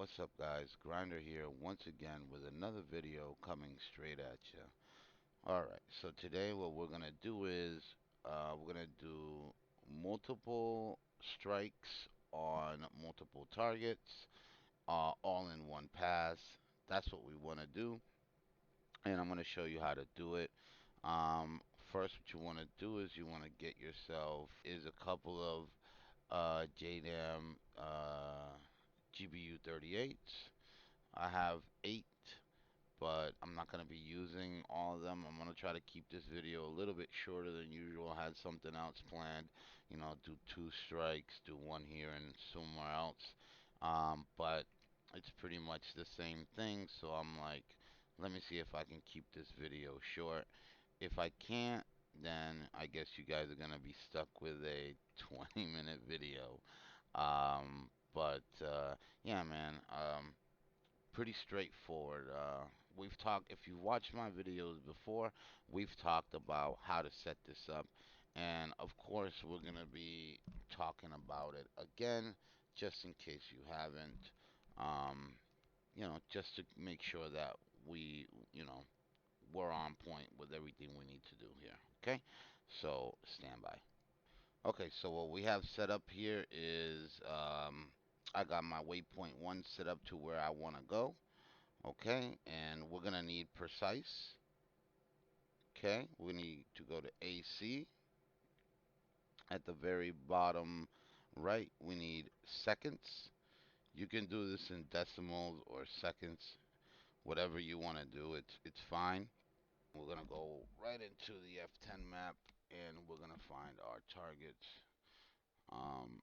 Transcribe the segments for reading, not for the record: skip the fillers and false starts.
What's up, guys? Grinder here once again with another video coming straight at you. Alright, so today what we're gonna do is we're gonna do multiple strikes on multiple targets, all in one pass. That's what we want to do, and I'm gonna show you how to do it. First, what you want to do is you want to get yourself is a couple of JDAM GBU 38s. I have 8, but I'm not going to be using all of them. I'm going to try to keep this video a little bit shorter than usual. I had something else planned, do 2 strikes, do one here and somewhere else. But it's pretty much the same thing, so I'm like, let me see if I can keep this video short. If I can't, then I guess you guys are going to be stuck with a 20-minute video. But yeah, man. Pretty straightforward. We've talked, if you've watched my videos before, we've talked about how to set this up. And of course, we're going to be talking about it again, just in case you haven't. Um, just to make sure that we, we're on point with everything we need to do here. Okay? So, stand by. Okay, so what we have set up here is I got my waypoint 1 set up to where I want to go. Okay, and we're gonna need precise. Okay, we need to go to AC. At the very bottom right, we need seconds. You can do this in decimals or seconds, whatever you want to do. It's fine. We're gonna go right into the F10 map, and we're gonna find our targets. Um,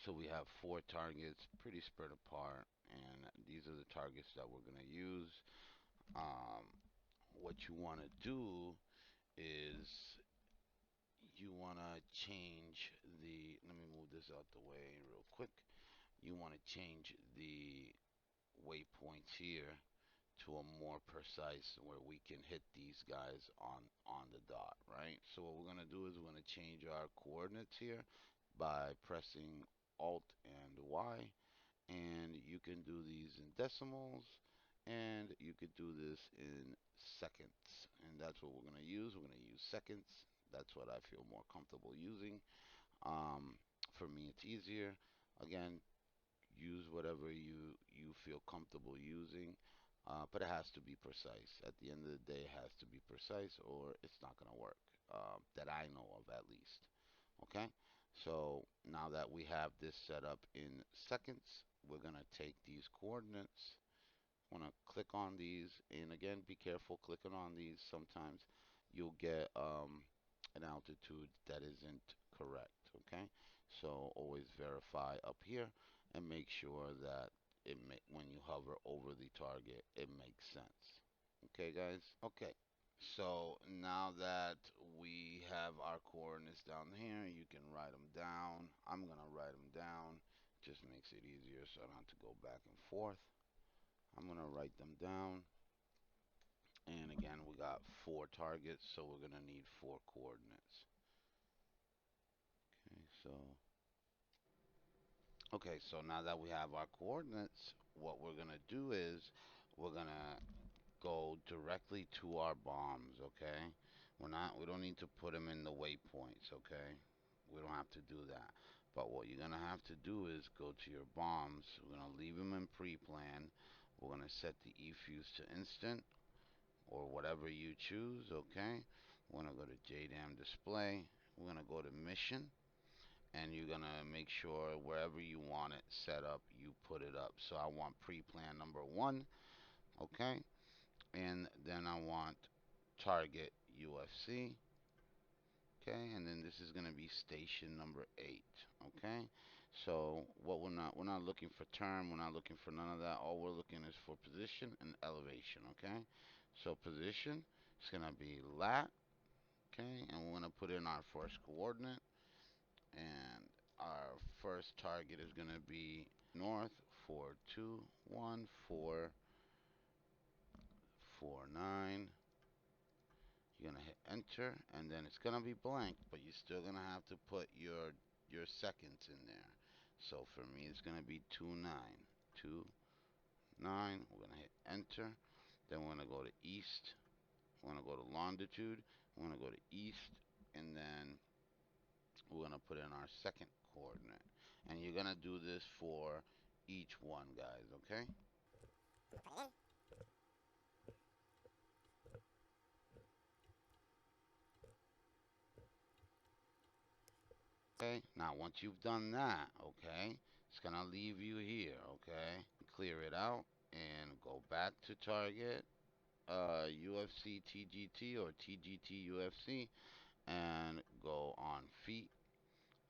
so we have 4 targets, pretty spread apart, and these are the targets that we're gonna use. Um, what you want to do is you want to change the, let me move this out the way real quick. You want to change the waypoints here to a more precise where we can hit these guys on the dot, right? So what we're going to do is we're going to change our coordinates here by pressing Alt and Y, and you can do these in decimals, and you could do this in seconds, and that's what we're going to use. We're going to use seconds. That's what I feel more comfortable using. um, for me it's easier. Again, use whatever you feel comfortable using, but it has to be precise. At the end of the day, it has to be precise or it's not going to work, that I know of at least. Okay, so now that we have this set up in seconds, we're going to take these coordinates. Want to click on these, and again, be careful clicking on these. Sometimes you'll get an altitude that isn't correct. Okay, so always verify up here and make sure that when you hover over the target, it makes sense. Okay, guys. Okay, so now that we have our coordinates down here, you can write them down. I'm gonna write them down. Just makes it easier so I don't have to go back and forth. I'm gonna write them down. And again, we got 4 targets, so we're gonna need 4 coordinates. Okay, so now that we have our coordinates, what we're gonna do is we're gonna go directly to our bombs. Okay, we don't need to put them in the waypoints. Okay, we don't have to do that. But what you're gonna have to do is go to your bombs. We're gonna leave them in pre-plan. We're gonna set the E-fuse to instant, or whatever you choose. Okay, we're gonna go to JDAM display. We're gonna go to mission, and you're gonna make sure wherever you want it set up, you put it up. So I want pre-plan number 1. Okay, and then I want target UFC. Okay, and then this is going to be station number 8. Okay, so what we're not looking for term, we're not looking for none of that. All we're looking is for position and elevation. Okay, so position is going to be lat. Okay, and we're going to put in our first coordinate, and our first target is going to be north 4214449. You're gonna hit enter, and then it's gonna be blank, but you're still gonna have to put your seconds in there. So for me, it's gonna be 29. 9. We're gonna hit enter. Then we're gonna go to east. We're gonna go to longitude. We're gonna go to east, and then we're gonna put in our second coordinate. And you're gonna do this for each one, guys. Okay? Okay. Now, once you've done that, okay, it's gonna leave you here. Okay? Clear it out and go back to target. UFC TGT or TGT UFC, and go on feet,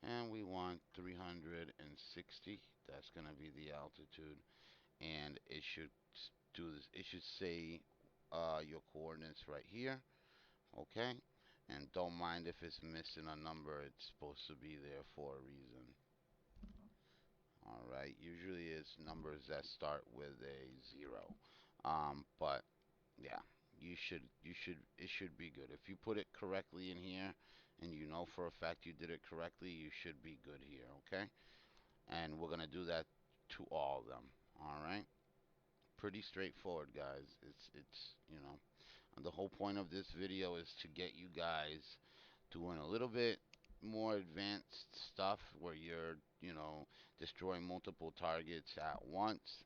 and we want 360. That's going to be the altitude, and it should do this. It should say your coordinates right here. Okay, and don't mind if it's missing a number. It's supposed to be there for a reason. All right, usually it's numbers that start with a zero. But yeah, it should be good. If you put it correctly in here and you know for a fact you did it correctly, you should be good here, okay? And we're gonna do that to all of them. All right? Pretty straightforward, guys. It's the whole point of this video is to get you guys doing a little bit more advanced stuff where you're destroying multiple targets at once.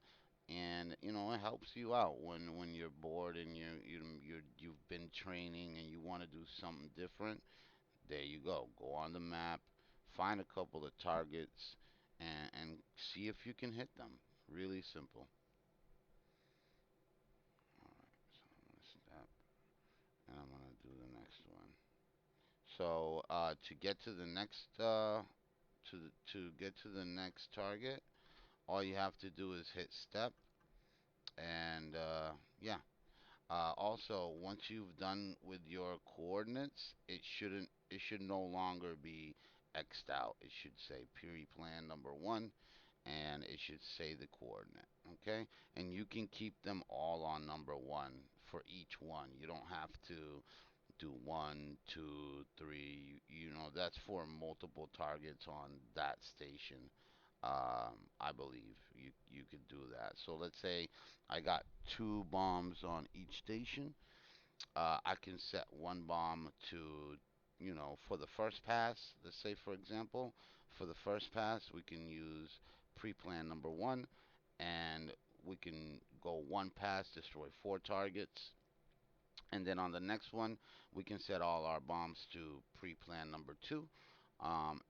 And it helps you out when you're bored and you've been training and you want to do something different. There you go. Go on the map, find a couple of targets, and see if you can hit them. Really simple. All right, so I'm gonna stop and I'm gonna do the next one. So to get to the next to get to the next target, all you have to do is hit step, and yeah. Also, once you've done with your coordinates, it should no longer be X'd out. It should say period plan number one, and it should say the coordinate. Okay, and you can keep them all on number one for each one. You don't have to do one, two, three. That's for multiple targets on that station. I believe you could do that. So let's say I got two bombs on each station. I can set one bomb to, for the first pass. Let's say, for example, for the first pass, we can use pre-plan number one, and we can go one pass, destroy four targets. And then on the next one, we can set all our bombs to pre-plan number two.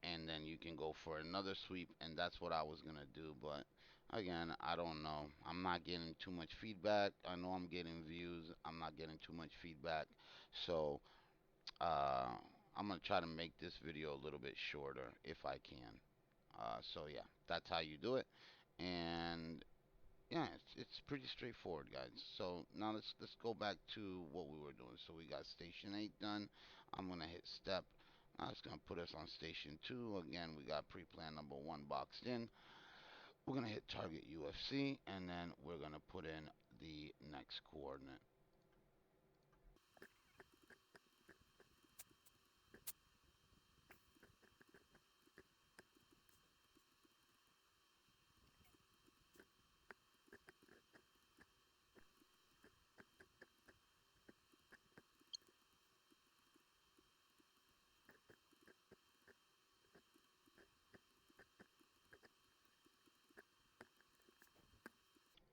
And then you can go for another sweep, and that's what I was gonna do. But again, I don't know. I'm not getting too much feedback. I know I'm getting views. I'm not getting too much feedback. So uh, I'm gonna try to make this video a little bit shorter if I can. So yeah, that's how you do it. And yeah, it's pretty straightforward, guys. So now let's go back to what we were doing. So we got station 8 done. I'm gonna hit step. Now it's gonna put us on station 2. Again, we got pre-plan number 1 boxed in. We're gonna hit target UFC, and then we're gonna put in the next coordinate.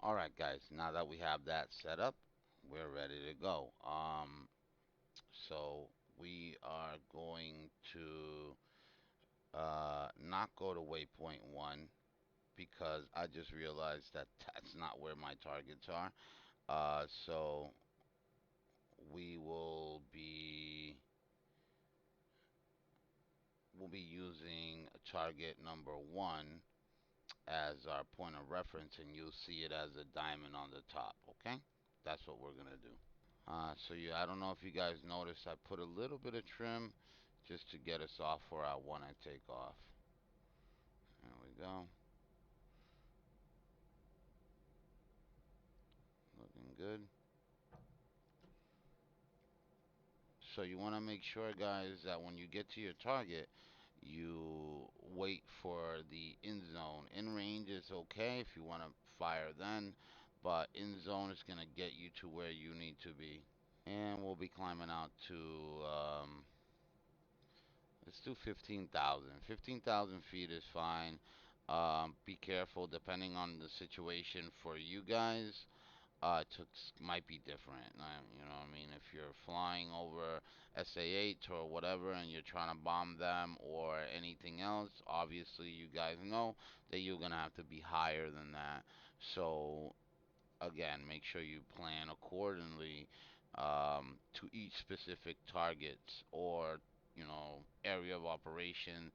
All right, guys. Now that we have that set up, we're ready to go. So we are going to not go to waypoint 1 because I just realized that that's not where my targets are. So we will be using target number 1 as our point of reference, and you'll see it as a diamond on the top. Okay, that's what we're gonna do. So yeah, I don't know if you guys noticed, I put a little bit of trim just to get us off where I want to take off. There we go. Looking good. So you want to make sure, guys, that when you get to your target, you wait for the end zone. In range is okay if you want to fire then. But in zone is gonna get you to where you need to be. And we'll be climbing out to let's do 15,000. 15,000 feet is fine. Be careful depending on the situation for you guys. Might be different. You know what I mean? If you're flying over SA-8 or whatever and you're trying to bomb them or anything else, obviously you guys know that you're gonna have to be higher than that. So again, make sure you plan accordingly to each specific targets or area of operation,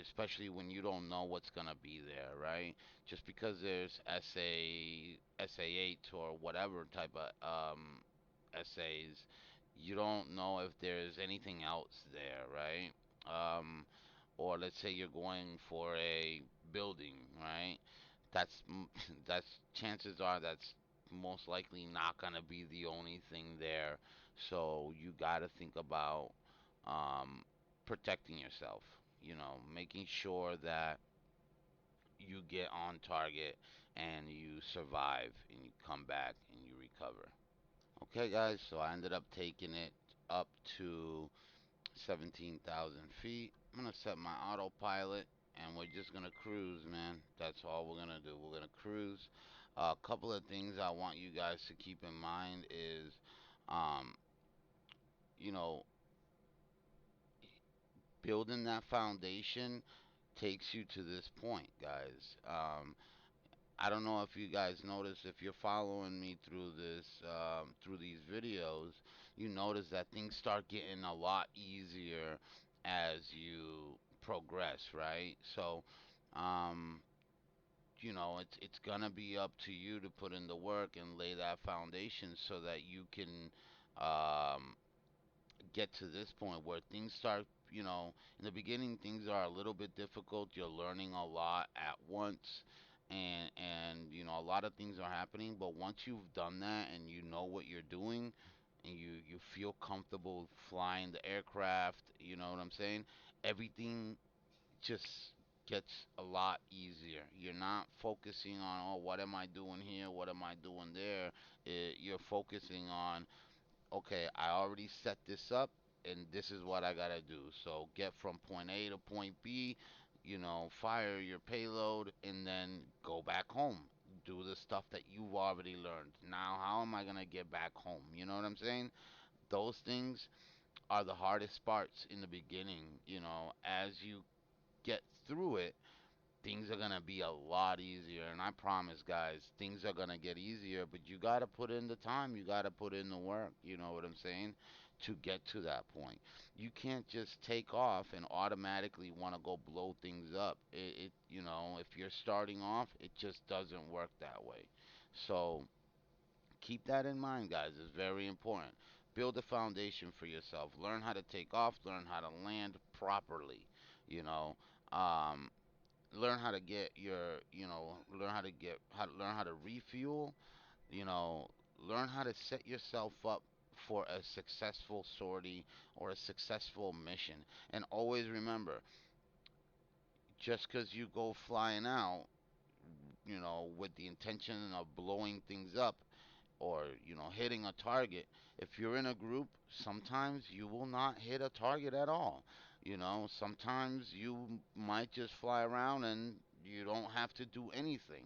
especially when you don't know what's gonna be there, right? Just because there's SA8 or whatever type of essays, you don't know if there's anything else there, right? Um, or let's say you're going for a building, right? That's that's chances are that's most likely not gonna be the only thing there. So you gotta think about um, protecting yourself. Making sure that you get on target and you survive and you come back and you recover. Okay, guys. So I ended up taking it up to 17,000 feet. I'm gonna set my autopilot and we're just gonna cruise, man. That's all we're gonna do. We're gonna cruise. A couple of things I want you guys to keep in mind is, um, you know, building that foundation takes you to this point, guys. I don't know if you guys notice if you're following me through through these videos, you notice that things start getting a lot easier as you progress, right? So, um, it's gonna be up to you to put in the work and lay that foundation so that you can um, get to this point where things start, in the beginning things are a little bit difficult. You're learning a lot at once and a lot of things are happening, but once you've done that and you know what you're doing and you feel comfortable flying the aircraft, you know what I'm saying? Everything just gets a lot easier. You're not focusing on, oh, what am I doing here? What am I doing there? You're focusing on, okay, I already set this up and this is what I gotta do. So get from point A to point B, fire your payload and then go back home. Do the stuff that you've already learned. Now, how am I gonna get back home? You know what I'm saying? Those things are the hardest parts in the beginning. As you get through it, things are gonna be a lot easier. And I promise, guys, things are gonna get easier. But you gotta put in the time. You gotta put in the work. You know what I'm saying? To get to that point, you can't just take off and automatically want to go blow things up. If you're starting off, it just doesn't work that way. So keep that in mind, guys. It's very important. Build a foundation for yourself. Learn how to take off. Learn how to land properly. You know. Um, Learn how to get learn how to refuel, you know learn how to set yourself up for a successful sortie or a successful mission. And always remember, just because you go flying out, with the intention of blowing things up or hitting a target, if you're in a group, sometimes you will not hit a target at all. Sometimes you might just fly around and you don't have to do anything.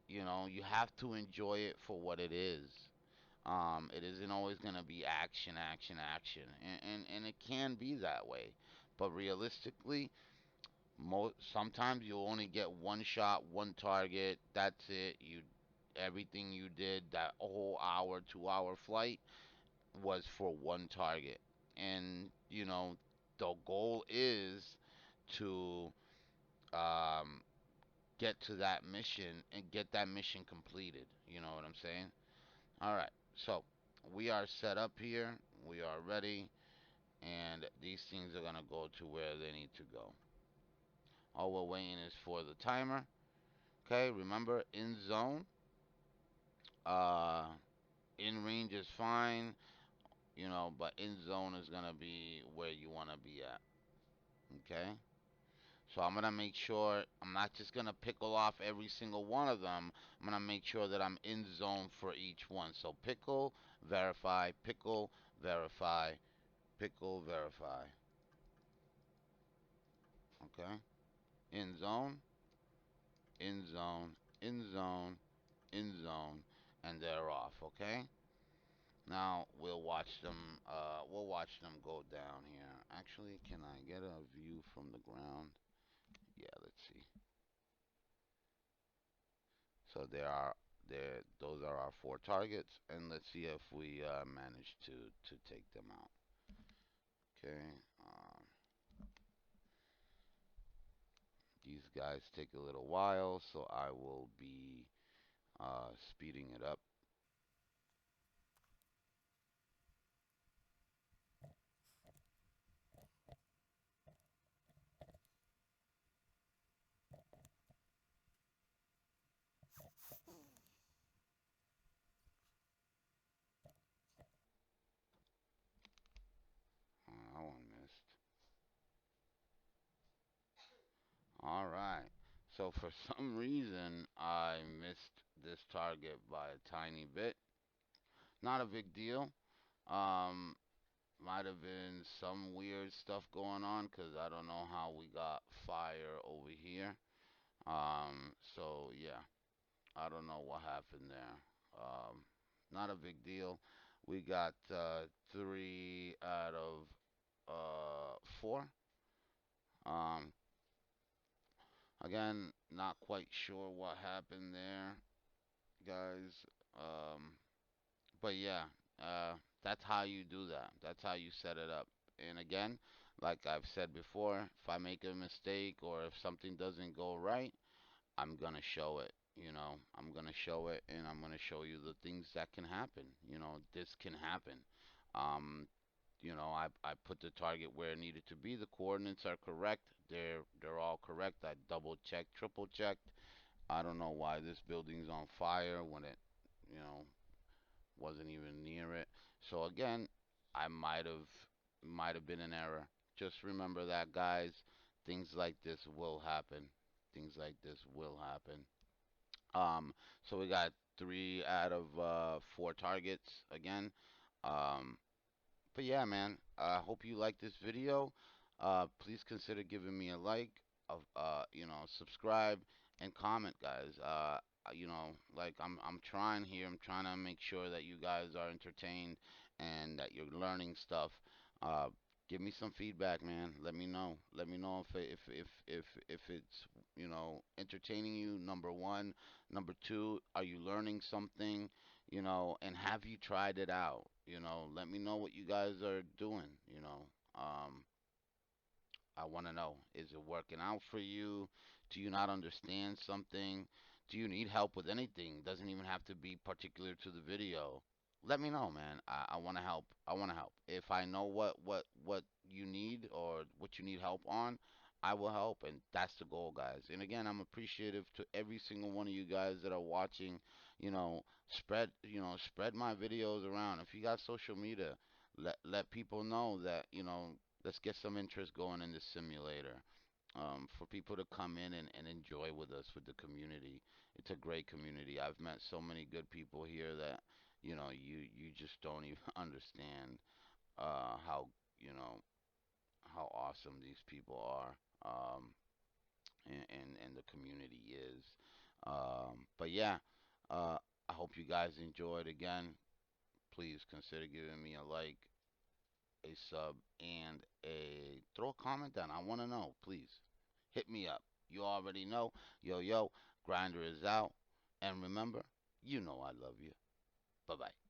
You have to enjoy it for what it is. It isn't always going to be action, action, action, and it can be that way, but realistically, sometimes you'll only get one shot, one target. That's it. Everything you did that whole hour, 2 hour flight was for one target, and the goal is to um, get to that mission and get that mission completed. You know what I'm saying? All right. So we are set up here. We are ready, and these things are gonna go to where they need to go. All we're waiting is for the timer. Okay, remember in zone. Uh, in range is fine, but in zone is gonna be where you wanna be at. Okay, So I'm gonna make sure I'm not just gonna pickle off every single one of them. I'm gonna make sure that I'm in zone for each one. So verify, pickle, verify. Okay. In zone, in zone, in zone, in zone, and they're off. Okay. Now we'll watch them. We'll watch them go down here. Actually, can I get a view from the ground? Yeah. Let's see. So there. Those are our four targets, and let's see if we manage to take them out. Okay. These guys take a little while, so I will be speeding it up. That one missed. All right. So for some reason, I missed this target by a tiny bit. Not a big deal. Um, might have been some weird stuff going on because I don't know how we got fire over here. So yeah, I don't know what happened there. Um, not a big deal. We got three out of four. Um, again, not quite sure what happened there, guys. Um, but yeah, that's how you do that. That's how you set it up. And again, like I've said before, if I make a mistake or if something doesn't go right, I'm gonna show it. I'm gonna show it, and I'm gonna show you the things that can happen. This can happen. Um, I put the target where it needed to be. The coordinates are correct. They're all correct. I double checked, triple checked. I don't know why this building's on fire when it, you know, wasn't even near it. So again, I might have been in error. Just remember that, guys. Things like this will happen. Things like this will happen. So we got three out of four targets again. Um, but yeah, man, I hope you like this video. Please consider giving me a like, subscribe and comment, guys. Like I'm trying here. I'm trying to make sure that you guys are entertained and that you're learning stuff. Uh, give me some feedback, man. Let me know. Let me know if it's entertaining you. Number one, number two, are you learning something? And have you tried it out? Let me know what you guys are doing. I want to know, is it working out for you? Do you not understand something? Do you need help with anything? Doesn't even have to be particular to the video. Let me know, man. I want to help. I want to help. If I know what you need or what you need help on, I will help, and that's the goal, guys. And again, I'm appreciative to every single one of you guys that are watching. Spread my videos around. If you got social media, let people know that, let's get some interest going in this simulator. For people to come in and enjoy with us with the community. It's a great community. I've met so many good people here that you just don't even understand how you know how awesome these people are, and the community is. But yeah, uh, I hope you guys enjoyed. Again, please consider giving me a like, a sub, and a throw a comment down. I want to know, please. Hit me up. You already know. Yo, yo, Grinder is out. And remember, you know I love you. Bye bye.